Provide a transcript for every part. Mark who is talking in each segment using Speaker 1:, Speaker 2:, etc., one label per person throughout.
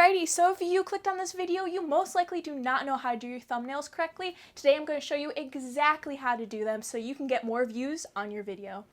Speaker 1: Alrighty, so if you clicked on this video, you most likely do not know how to do your thumbnails correctly. Today I'm going to show you exactly how to do them so you can get more views on your video.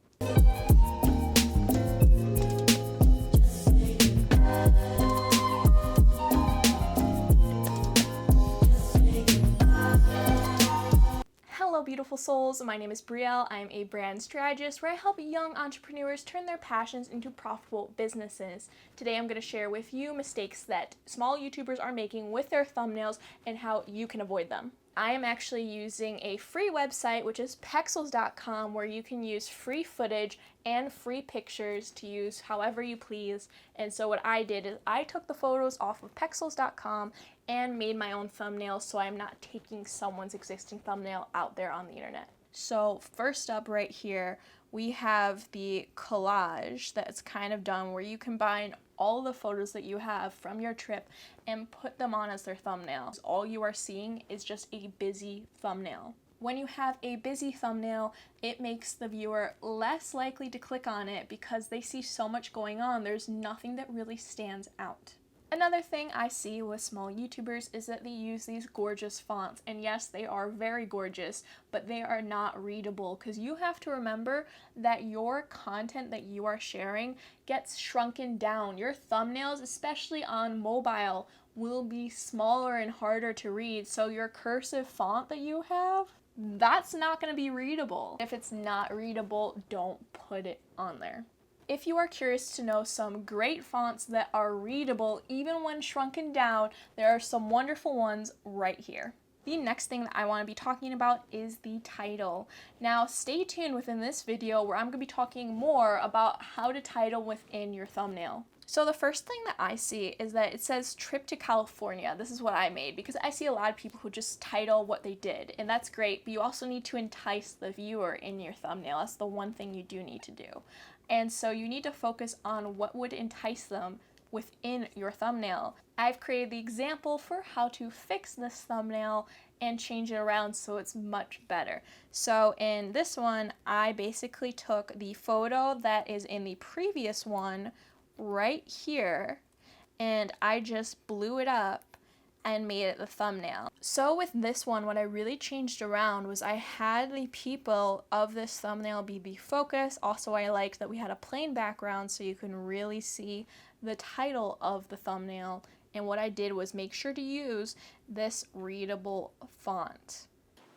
Speaker 1: Hello beautiful souls, my name is Brielle. I am a brand strategist where I help young entrepreneurs turn their passions into profitable businesses. Today I'm going to share with you mistakes that small YouTubers are making with their thumbnails and how you can avoid them. I am actually using a free website, which is pexels.com, where you can use free footage and free pictures to use however you please. And so what I did is I took the photos off of pexels.com and made my own thumbnails, so I'm not taking someone's existing thumbnail out there on the internet. So first up right here, we have the collage that's kind of done where you combine all the photos that you have from your trip and put them on as their thumbnail. All you are seeing is just a busy thumbnail. When you have a busy thumbnail, it makes the viewer less likely to click on it because they see so much going on. There's nothing that really stands out. Another thing I see with small YouTubers is that they use these gorgeous fonts, and yes, they are very gorgeous, but they are not readable because you have to remember that your content that you are sharing gets shrunken down. Your thumbnails, especially on mobile, will be smaller and harder to read, so your cursive font that you have, that's not going to be readable. If it's not readable, don't put it on there. If you are curious to know some great fonts that are readable even when shrunken down, there are some wonderful ones right here. The next thing that I want to be talking about is the title. Now stay tuned within this video where I'm going to be talking more about how to title within your thumbnail. So the first thing that I see is that it says trip to California. This is what I made because I see a lot of people who just title what they did, and that's great, but you also need to entice the viewer in your thumbnail. That's the one thing you do need to do. And so you need to focus on what would entice them within your thumbnail. I've created the example for how to fix this thumbnail and change it around so it's much better. So in this one, I basically took the photo that is in the previous one right here, and I just blew it up and made it the thumbnail. So with this one, what I really changed around was I had the people of this thumbnail be the focus. Also, I liked that we had a plain background so you can really see the title of the thumbnail. And what I did was make sure to use this readable font.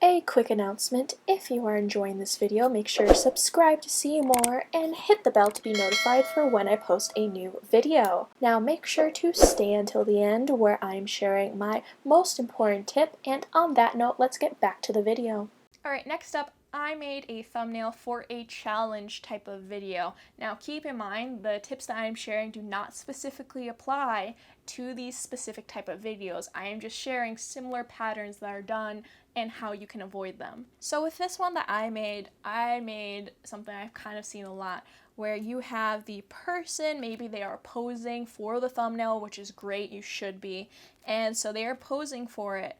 Speaker 1: A quick announcement, if you are enjoying this video, make sure to subscribe to see more and hit the bell to be notified for when I post a new video. Now make sure to stay until the end where I'm sharing my most important tip, and on that note, let's get back to the video. Alright, next up, I made a thumbnail for a challenge type of video. Now keep in mind, the tips that I'm sharing do not specifically apply to these specific type of videos. I am just sharing similar patterns that are done and how you can avoid them. So with this one that I made something I've kind of seen a lot, where you have the person, maybe they are posing for the thumbnail, which is great, you should be, and so they are posing for it,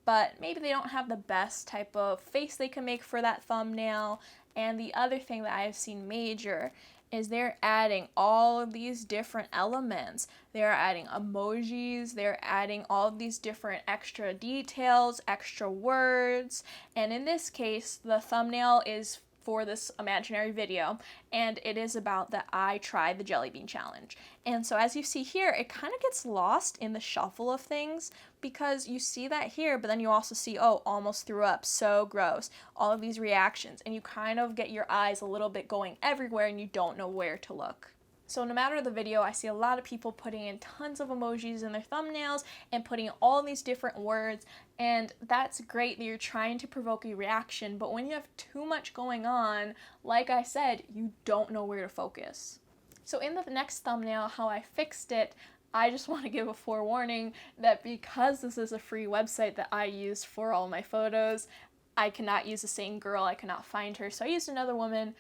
Speaker 1: but maybe they don't have the best type of face they can make for that thumbnail. And the other thing that I've seen major is they're adding all of these different elements. They're adding emojis, they're adding all of these different extra details, extra words, and in this case, the thumbnail is for this imaginary video, and it is about that I tried the jelly bean challenge. And so as you see here, it kind of gets lost in the shuffle of things because you see that here, but then you also see, oh, almost threw up, so gross, all of these reactions, and you kind of get your eyes a little bit going everywhere and you don't know where to look. So no matter the video, I see a lot of people putting in tons of emojis in their thumbnails and putting all these different words, and that's great that you're trying to provoke a reaction, but when you have too much going on, like I said, you don't know where to focus. So in the next thumbnail, how I fixed it, I just want to give a forewarning that because this is a free website that I use for all my photos, I cannot use the same girl, I cannot find her, so I used another woman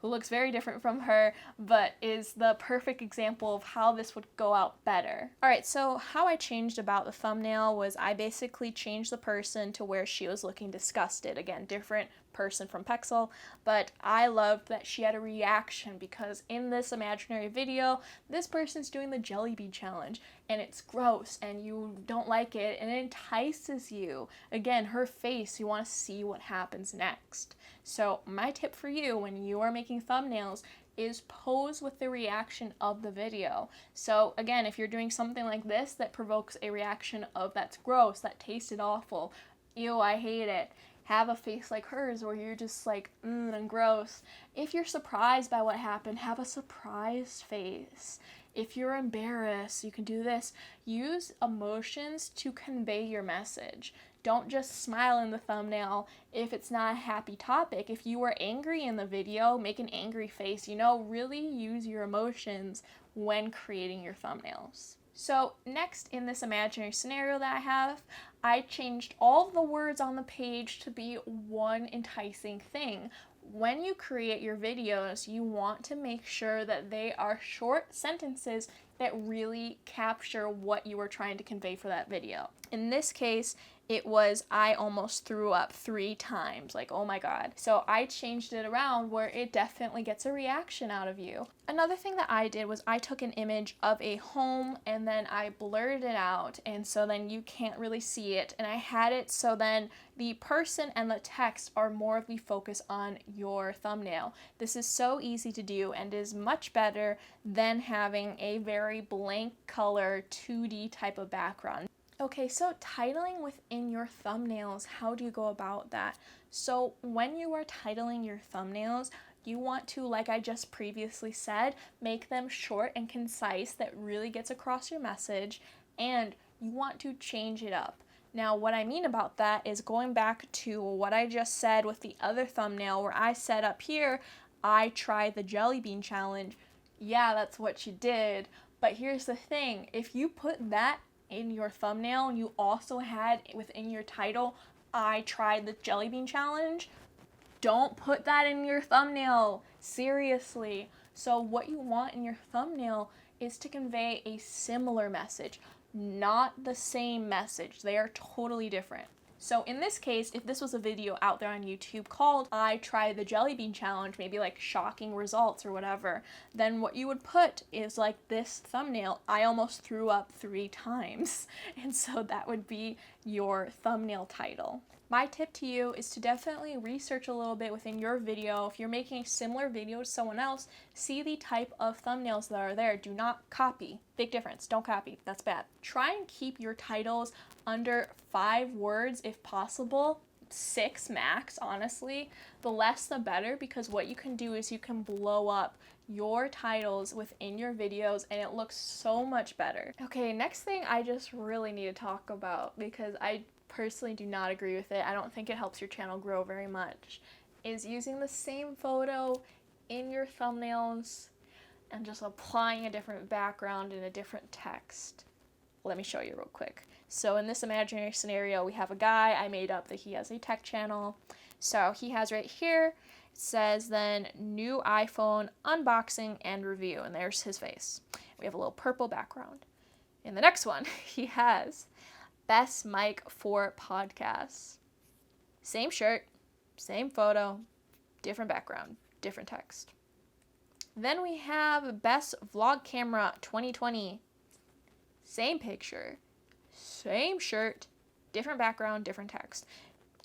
Speaker 1: who looks very different from her, but is the perfect example of how this would go out better. Alright, so how I changed about the thumbnail was I basically changed the person to where she was looking disgusted. Again, different person from Pexel, but I loved that she had a reaction because in this imaginary video, this person's doing the jelly bean challenge and it's gross and you don't like it and it entices you. Again, her face, you want to see what happens next. So my tip for you when you are making thumbnails is pose with the reaction of the video. So again, if you're doing something like this that provokes a reaction of that's gross, that tasted awful, ew, I hate it, have a face like hers where you're just like, and gross. If you're surprised by what happened, have a surprised face. If you're embarrassed, you can do this. Use emotions to convey your message. Don't just smile in the thumbnail if it's not a happy topic. If you were angry in the video, make an angry face. Really use your emotions when creating your thumbnails. So next in this imaginary scenario that I have, I changed all the words on the page to be one enticing thing. When you create your videos, you want to make sure that they are short sentences that really capture what you were trying to convey for that video. In this case, it was, I almost threw up 3 times, like, oh my god. So I changed it around where it definitely gets a reaction out of you. Another thing that I did was I took an image of a home and then I blurred it out, and so then you can't really see it, and I had it so then the person and the text are more of the focus on your thumbnail. This is so easy to do and is much better than having a very blank color 2D type of background. Okay, so titling within your thumbnails, how do you go about that? So when you are titling your thumbnails, you want to, like I just previously said, make them short and concise that really gets across your message, and you want to change it up. Now, what I mean about that is going back to what I just said with the other thumbnail where I said up here, I tried the jelly bean challenge. Yeah, that's what you did, but here's the thing, if you put that in your thumbnail and you also had within your title, I tried the jelly bean challenge, don't put that in your thumbnail, seriously. So what you want in your thumbnail is to convey a similar message, not the same message. They are totally different. So in this case, if this was a video out there on YouTube called I tried the jelly bean challenge, maybe like shocking results or whatever, then what you would put is like this thumbnail, I almost threw up 3 times. And so that would be your thumbnail title. My tip to you is to definitely research a little bit within your video. If you're making a similar video to someone else, see the type of thumbnails that are there. Do not copy. Big difference. Don't copy. That's bad. Try and keep your titles under 5 words if possible. 6 max, honestly. The less the better, because what you can do is you can blow up your titles within your videos and it looks so much better. Okay, next thing I just really need to talk about, because I personally do not agree with it, I don't think it helps your channel grow very much, is using the same photo in your thumbnails and just applying a different background and a different text. Let me show you real quick. So in this imaginary scenario, we have a guy. I made up that he has a tech channel. So he has right here, it says then new iPhone unboxing and review, and there's his face. We have a little purple background. In the next one, he has best mic for podcasts. Same shirt, same photo, different background, different text. Then we have best vlog camera 2020. Same picture, same shirt, different background, different text.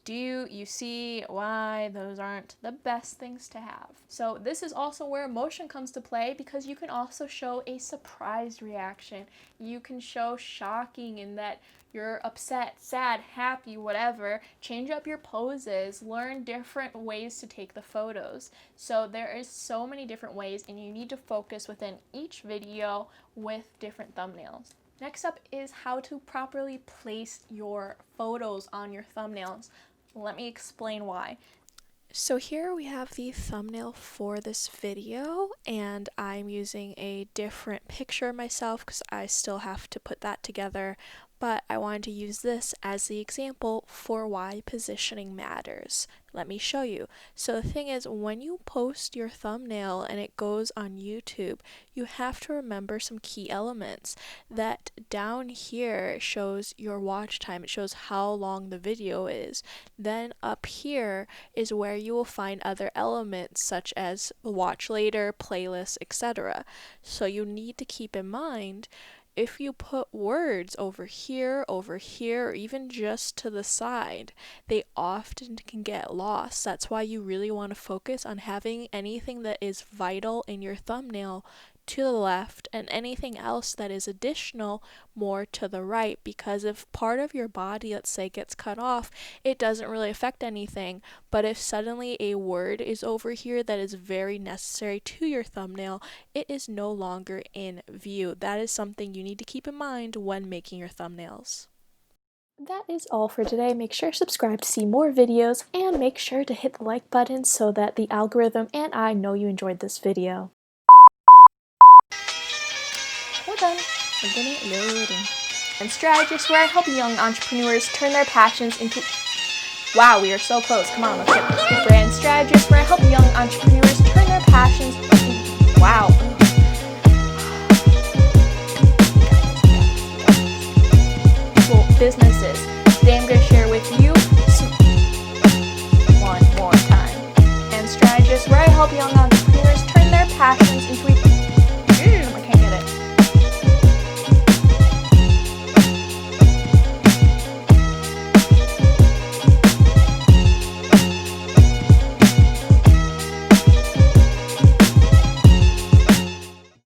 Speaker 1: Do you see why those aren't the best things to have? So this is also where emotion comes to play, because you can also show a surprised reaction. You can show shocking in that you're upset, sad, happy, whatever. Change up your poses, learn different ways to take the photos. So there is so many different ways, and you need to focus within each video with different thumbnails. Next up is how to properly place your photos on your thumbnails. Let me explain why. So here we have the thumbnail for this video, and I'm using a different picture myself because I still have to put that together. but I wanted to use this as the example for why positioning matters. Let me show you. So the thing is, when you post your thumbnail and it goes on YouTube, you have to remember some key elements. That down here shows your watch time. It shows how long the video is. Then up here is where you will find other elements such as watch later, playlists, etc. So you need to keep in mind, if you put words over here, or even just to the side, they often can get lost. That's why you really want to focus on having anything that is vital in your thumbnail to the left and anything else that is additional more to the right, because if part of your body, let's say, gets cut off, it doesn't really affect anything. But if suddenly a word is over here that is very necessary to your thumbnail, it is no longer in view. That is something you need to keep in mind when making your thumbnails. That is all for today. Make sure to subscribe to see more videos, and make sure to hit the like button so that the algorithm and I know you enjoyed this video. We're done. We're gonna load in. Brand Strategist, where I help young entrepreneurs turn their passions into... Wow, we are so close. Come on, let's get Brand Strategist, where I help young entrepreneurs turn their passions into... Wow. Businesses. Today I'm going to share with you one more time. Brand Strategist, where I help young entrepreneurs turn their passions into a